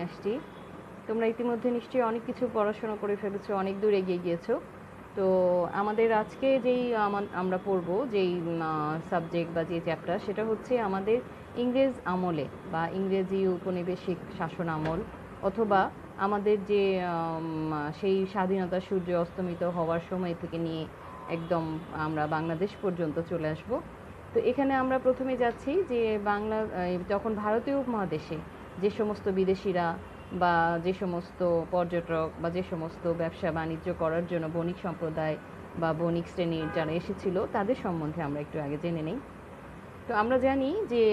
আসছি। তোমরা ইতিমধ্যে নিশ্চয়ই অনেক কিছু পড়াশোনা করে ফেলেছো, অনেক দূর এগিয়ে গিয়েছো। তো আমাদের আজকে যেই আমরা পড়ব যেই সাবজেক্ট বা যে চ্যাপ্টার, সেটা হচ্ছে আমাদের ইংরেজ আমলে বা ইংরেজি উপনিবেশিক শাসন আমল, অথবা আমাদের যে সেই স্বাধীনতা সূর্য অস্তমিত হওয়ার সময় থেকে নিয়ে একদম আমরা বাংলাদেশ পর্যন্ত চলে আসব। তো এখানে আমরা প্রথমে যাচ্ছি যে যখন ভারতীয় উপমহাদেশে যে সমস্ত বিদেশিরা বা যে সমস্ত পর্যটক বা যে সমস্ত ব্যবসা বাণিজ্য করার জন্য বণিক সম্প্রদায় বা বণিক শ্রেণীর যারা এসেছিল তাদের সম্বন্ধে আমরা একটু আগে জেনে নিই। তো আমরা জানি যে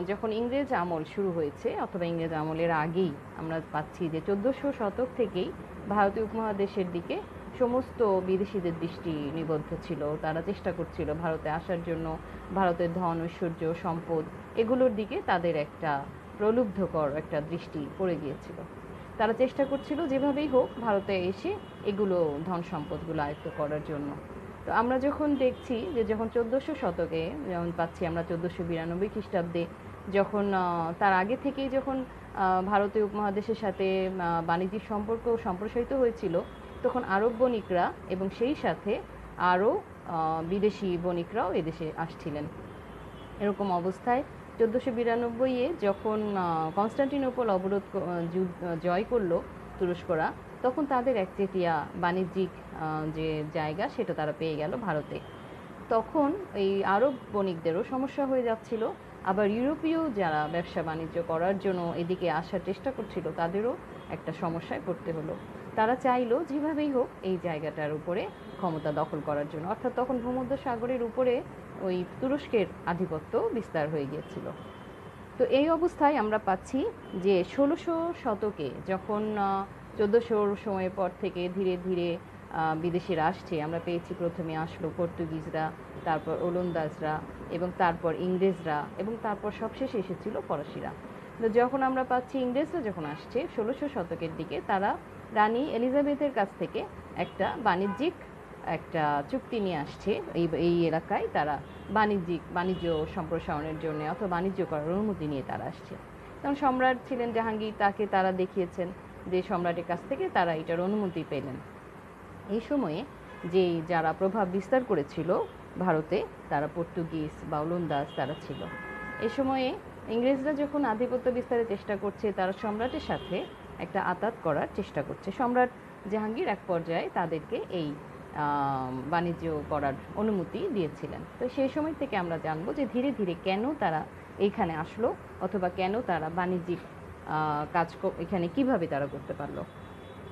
যখন ইংরেজ আমল শুরু হয়েছে অথবা ইংরেজ আমলের আগেই আমরা পাচ্ছি যে 1400 শতক থেকেই ভারতীয় উপমহাদেশের দিকে সমস্ত বিদেশিদের দৃষ্টি নিবদ্ধ ছিল। তারা চেষ্টা করছিল ভারতে আসার জন্য, ভারতের ধন ঐশ্বর্য সম্পদ এগুলোর দিকে তাদের একটা প্রলুব্ধকর একটা দৃষ্টি পড়ে গিয়েছিল। তারা চেষ্টা করছিল যেভাবেই হোক ভারতে এসে এগুলো ধন সম্পদগুলো আয়ত্ত করার জন্য। তো আমরা যখন দেখছি যে যখন 1400 শতকে যেমন পাচ্ছি আমরা 1492 খ্রিস্টাব্দে, যখন তার আগে থেকেই যখন ভারতীয় উপমহাদেশের সাথে বাণিজ্যিক সম্পর্ক সম্প্রসারিত হয়েছিল, তখন আরব বণিকরা এবং সেই সাথে আরও বিদেশি বণিকরাও এদেশে আসছিলেন। এরকম অবস্থায় 1492-এ যখন কনস্টান্টিনোপল জয় করলো তুরস্করা, তখন তাদের একচেটিয়া বাণিজ্যিক যে জায়গা সেটা তারা পেয়ে গেল ভারতে। তখন এই আরব বণিকদেরও সমস্যা হয়ে যাচ্ছিল, আবার ইউরোপীয় যারা ব্যবসা বাণিজ্য করার জন্য এদিকে আসার চেষ্টা করছিল তাদেরও একটা সমস্যায় পড়তে হলো। তারা চাইলো যেভাবেই হোক এই জায়গাটার উপরে ক্ষমতা দখল করার জন্য, অর্থাৎ তখন ভূমধ্যসাগরের উপরে ওই তুরস্কের আধিপত্য বিস্তার হয়ে গিয়েছিল। তো এই অবস্থায় আমরা পাচ্ছি যে 1600 শতকে যখন 1400-র সময়ের পর থেকে ধীরে ধীরে বিদেশিরা আসছে, আমরা পেয়েছি প্রথমে আসলো পর্তুগিজরা, তারপর ওলন্দাজরা এবং তারপর ইংরেজরা এবং তারপর সবশেষে এসেছিল ফরাসিরা। তো যখন আমরা পাচ্ছি ইংরেজরা যখন আসছে 1600 শতকের দিকে, তারা রানী এলিজাবেথের কাছ থেকে একটা একটা চুক্তি নিয়ে আসছে। এই এলাকায় তারা বাণিজ্য সম্প্রসারণের জন্য অথবা বাণিজ্য করার অনুমতি নিয়ে তারা আসছে। তখন সম্রাট ছিলেন জাহাঙ্গীর, তাকে তারা দেখিয়েছেন যে সম্রাটের কাছ থেকে তারা এটার অনুমতি পেলেন। এই সময়ে যারা প্রভাব বিস্তার করেছিল ভারতে, তারা পর্তুগিজ বা ওলন্দাজ তারা ছিল। এই সময়ে ইংরেজরা যখন আধিপত্য বিস্তারের চেষ্টা করছে, তারা সম্রাটের সাথে একটা আঁতাত করার চেষ্টা করছে। সম্রাট জাহাঙ্গীর এক পর্যায়ে তাদেরকে এই বাণিজ্য করার অনুমতি দিয়েছিলেন। তো সেই সময় থেকে আমরা জানবো যে ধীরে ধীরে কেন তারা এইখানে আসলো, অথবা কেন তারা বাণিজ্যিক কাজ এখানে কিভাবে তারা করতে পারলো।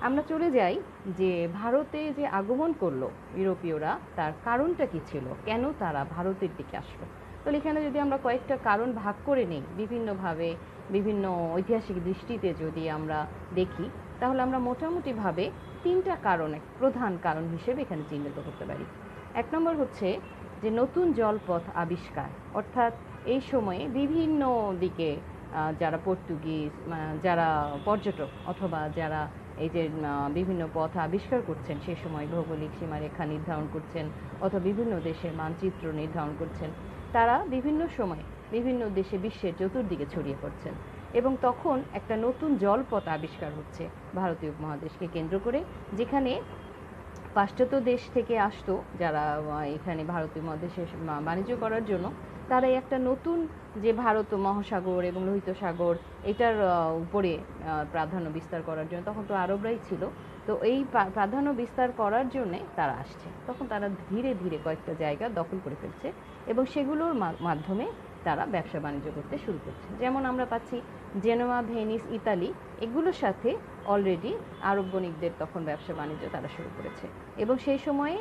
আমরা চলে যাই যে ভারতে যে আগমন করলো ইউরোপীয়রা, তার কারণটা কি ছিল, কেন তারা ভারতের দিকে আসলো। তো এখানে যদি আমরা কয়েকটা কারণ ভাগ করে নিই বিভিন্নভাবে, বিভিন্ন ঐতিহাসিক দৃষ্টিতে যদি আমরা দেখি, তাহলে আমরা মোটামুটিভাবে তিনটা প্রধান কারণ হিসেবে এখানে চিহ্নিত করতে পারি। এক নম্বর হচ্ছে যে নতুন জলপথ আবিষ্কার, অর্থাৎ এই সময়ে বিভিন্ন দিকে যারা পর্তুগিজ, যারা পর্যটক অথবা যারা এই যে বিভিন্ন পথ আবিষ্কার করছেন, সে সময় ভৌগোলিক সীমারেখা নির্ধারণ করছেন অথবা বিভিন্ন দেশের মানচিত্র নির্ধারণ করছেন, তারা বিভিন্ন সময় বিভিন্ন দেশে বিশ্বের চতুর্দিকে ছড়িয়ে পড়ছেন। এবং তখন একটা নতুন জলপথ আবিষ্কার হচ্ছে ভারতীয় উপমহাদেশকে কেন্দ্র করে, যেখানে পাশ্চাত্য দেশ থেকে আসতো যারা এখানে ভারতীয় মহাদেশে বাণিজ্য করার জন্য, তারা একটা নতুন যে ভারত মহাসাগর এবং লোহিত সাগর এটার উপরে প্রাধান্য বিস্তার করার জন্য, তখন তো আরবরাই ছিল, তো এই প্রাধান্য বিস্তার করার জন্যে তারা আসছে। তখন তারা ধীরে ধীরে কয়েকটা জায়গা দখল করে ফেলছে এবং সেগুলোর মাধ্যমে তারা ব্যবসা বাণিজ্য করতে শুরু করছে। যেমন আমরা পাচ্ছি জেনোয়া, ভেনিস, ইতালি, এগুলোর সাথে অলরেডি আরব বণিকদের তখন ব্যবসা বাণিজ্য তারা শুরু করেছে। এবং সেই সময়ে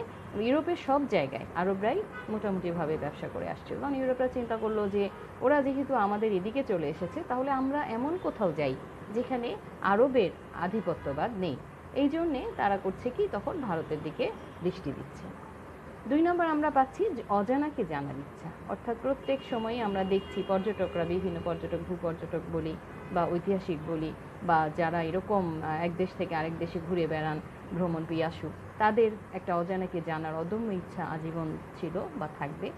ইউরোপের সব জায়গায় আরবরাই মোটামুটিভাবে ব্যবসা করে আসছে। কারণ ইউরোপরা চিন্তা করলো যে ওরা যেহেতু আমাদের এদিকে চলে এসেছে, তাহলে আমরা এমন কোথাও যাই যেখানে আরবের আধিপত্যবাদ নেই। এই জন্যে তারা করছে কি, তখন ভারতের দিকে দৃষ্টি দিচ্ছে। 2 নম্বর আমরা পাচ্ছি অজানাকে জানার ইচ্ছা, অর্থাৎ প্রত্যেক সময়ই আমরা দেখছি পর্যটকরা, বিভিন্ন পর্যটক, ভূপর্যটক বলি বা ঐতিহাসিক বলি বা যারা এরকম এক দেশ থেকে আরেক দেশে ঘুরে বেড়ান, ভ্রমণ পিয়াসু, তাদের একটা অজানাকে জানার অদম্য ইচ্ছা আজীবন ছিল বা থাকবে।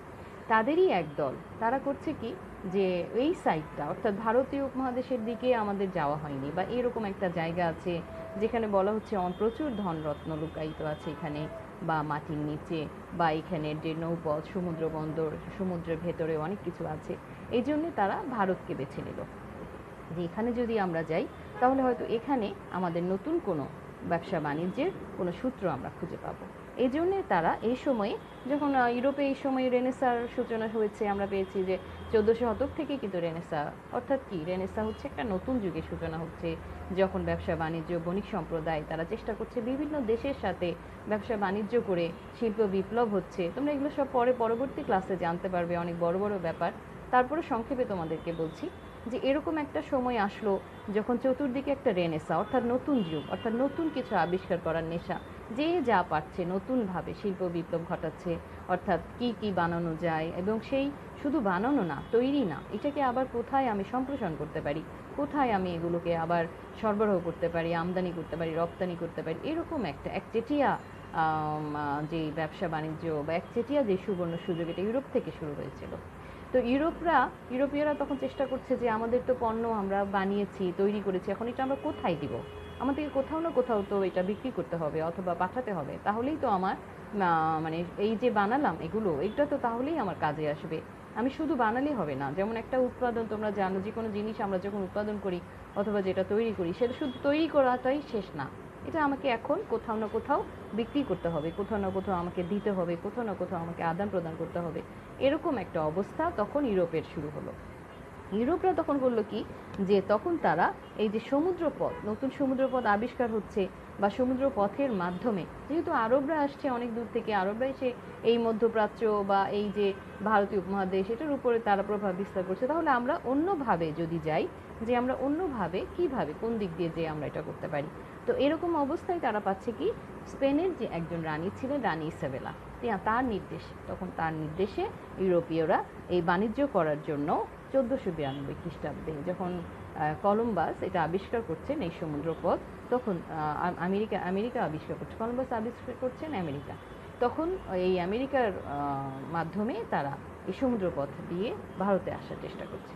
তাদেরই একদল তারা করছে কি, যে এই সাইডটা অর্থাৎ ভারতীয় উপমহাদেশের দিকে আমাদের যাওয়া হয়নি, বা এরকম একটা জায়গা আছে যেখানে বলা হচ্ছে প্রচুর ধনরত্ন লুকায়িত আছে এখানে, বা মাটির নিচে, বা এখানের যে নৌপথ, সমুদ্র বন্দর, সমুদ্রের ভেতরে অনেক কিছু আছে। এই জন্যে তারা ভারতকে বেছে নিল, যে এখানে যদি আমরা যাই তাহলে হয়তো এখানে আমাদের নতুন কোনো ব্যবসা বাণিজ্যের কোনো সূত্র আমরা খুঁজে পাবো। এই জন্যে তারা এই সময়ে, যখন ইউরোপে এই সময়ে রেনেসার সূচনা হয়েছে, আমরা পেয়েছি যে 1400 শতক থেকে কিন্তু রেনেসা, অর্থাৎ কি, রেনেসা হচ্ছে একটা নতুন যুগের সূচনা হচ্ছে, যখন ব্যবসা বাণিজ্য, বণিক সম্প্রদায় তারা চেষ্টা করছে বিভিন্ন দেশের সাথে ব্যবসা বাণিজ্য করে, শিল্প বিপ্লব হচ্ছে। তোমরা এগুলো সব পরবর্তী ক্লাসে জানতে পারবে, অনেক বড় বড় ব্যাপার। তারপরে সংক্ষেপে তোমাদেরকে বলছি যে এরকম একটা সময় আসলো যখন চতুর্দিকে একটা রেনেসা, অর্থাৎ নতুন যুগ, অর্থাৎ নতুন কিছু আবিষ্কার করার নেশা, যে যা পারছে নতুনভাবে শিল্প বিপ্লব ঘটাচ্ছে, অর্থাৎ কি কি বানানো যায়, এবং সেই শুধু বানানো না, তৈরি না, এটাকে আবার কোথায় আমি সম্প্রসারণ করতে পারি, কোথায় আমি এগুলোকে আবার সরবরাহ করতে পারি, আমদানি করতে পারি, রপ্তানি করতে পারি, এরকম একটা একচেটিয়া যে ব্যবসা বাণিজ্য বা একচেটিয়া যে সুবর্ণ সুযোগ, এটা ইউরোপ থেকে শুরু হয়েছিল। তো ইউরোপীয়রা তখন চেষ্টা করছে যে আমাদের তো পণ্য আমরা বানিয়েছি, তৈরি করেছি, এখন এটা আমরা কোথায় দিব, আমাদেরকে কোথাও না কোথাও তো এটা বিক্রি করতে হবে অথবা পাঠাতে হবে, তাহলেই তো আমার মানে এই যে বানালাম এটা তো তাহলেই আমার কাজে আসবে। আমি শুধু বানালেই হবে না, যেমন একটা উৎপাদন, তোমরা জানো যে কোনো জিনিস আমরা যখন উৎপাদন করি অথবা যেটা তৈরি করি, সেটা শুধু তৈরি করাটাই শেষ না, এটা আমাকে এখন কোথাও না কোথাও বিক্রি করতে হবে, কোথাও না কোথাও আমাকে দিতে হবে, কোথাও না কোথাও আমাকে আদান প্রদান করতে হবে। এরকম একটা অবস্থা তখন ইউরোপের শুরু হলো। ইউরোপরা তখন করলো কি, যে তখন তারা এই যে সমুদ্রপথ, নতুন সমুদ্রপথ আবিষ্কার হচ্ছে, বা সমুদ্র পথের মাধ্যমে, যেহেতু আরবরা আসছে অনেক দূর থেকে, আরবরা এসে এই মধ্যপ্রাচ্য বা এই যে ভারতীয় উপমহাদেশ, এটার উপরে তারা প্রভাব বিস্তার করছে, তাহলে আমরা অন্যভাবে যদি যাই, যে আমরা অন্যভাবে কিভাবে, কোন দিক দিয়ে যে আমরা এটা করতে পারি। তো এরকম অবস্থায় তারা পাচ্ছে কি, স্পেনের যে একজন রানী ছিলেন, রানী ইসাবেলা, তার নির্দেশে ইউরোপীয়রা এই বাণিজ্য করার জন্য 1492 খ্রিস্টাব্দে যখন কলম্বাস এটা আবিষ্কার করছেন এই সমুদ্রপথ, তখন আমেরিকা আবিষ্কার করছে, কলম্বাস আবিষ্কার করছেন আমেরিকা, তখন এই আমেরিকার মাধ্যমে তারা এই সমুদ্রপথ দিয়ে ভারতে আসার চেষ্টা করছে।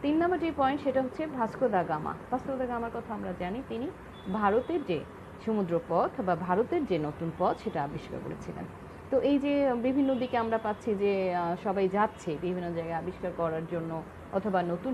3 নম্বর যে পয়েন্ট, সেটা হচ্ছে Vasco da Gama. Vasco da গামার কথা আমরা জানি, তিনি ভারতের যে সমুদ্রপথ বা ভারতের যে নতুন পথ সেটা আবিষ্কার করেছিলেন। তো এই যে বিভিন্ন দিকে আমরা পাচ্ছি যে সবাই যাচ্ছে বিভিন্ন জায়গায় আবিষ্কার করার জন্য অথবা নতুন